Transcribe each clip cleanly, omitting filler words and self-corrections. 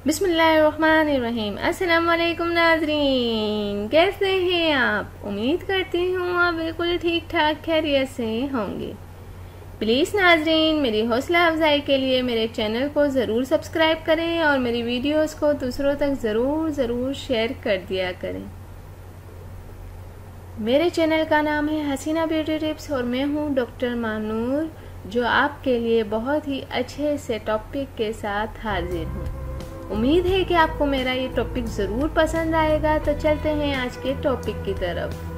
बिस्मिल्लाहिर्रहमानिर्रहीम। अस्सलाम वालेकुम नाज़रीन, कैसे हैं आप? उम्मीद करती हूँ आप बिल्कुल ठीक ठाक खैरियत से होंगे। प्लीज़ नाज़रीन, मेरी हौसला अफजाई के लिए मेरे चैनल को ज़रूर सब्सक्राइब करें और मेरी वीडियोस को दूसरों तक ज़रूर शेयर कर दिया करें। मेरे चैनल का नाम है हसीना ब्यूटी टिप्स और मैं हूँ डॉक्टर मानूर, जो आपके लिए बहुत ही अच्छे से टॉपिक के साथ हाजिर हूँ। उम्मीद है कि आपको मेरा ये टॉपिक ज़रूर पसंद आएगा। तो चलते हैं आज के टॉपिक की तरफ।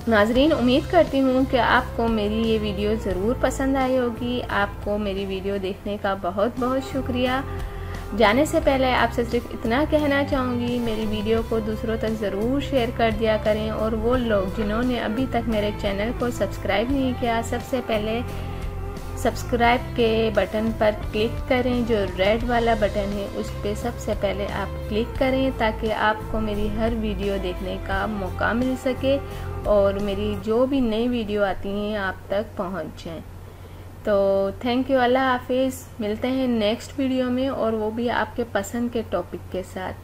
नाजरीन, उम्मीद करती हूँ कि आपको मेरी ये वीडियो ज़रूर पसंद आई होगी। आपको मेरी वीडियो देखने का बहुत बहुत शुक्रिया। जाने से पहले आपसे सिर्फ इतना कहना चाहूँगी, मेरी वीडियो को दूसरों तक ज़रूर शेयर कर दिया करें। और वो लोग जिन्होंने अभी तक मेरे चैनल को सब्सक्राइब नहीं किया, सबसे पहले सब्सक्राइब के बटन पर क्लिक करें। जो रेड वाला बटन है उस पर सबसे पहले आप क्लिक करें, ताकि आपको मेरी हर वीडियो देखने का मौका मिल सके और मेरी जो भी नई वीडियो आती हैं आप तक पहुंच जाएं। तो थैंक यू, अल्लाह हाफिज़। मिलते हैं नेक्स्ट वीडियो में, और वो भी आपके पसंद के टॉपिक के साथ।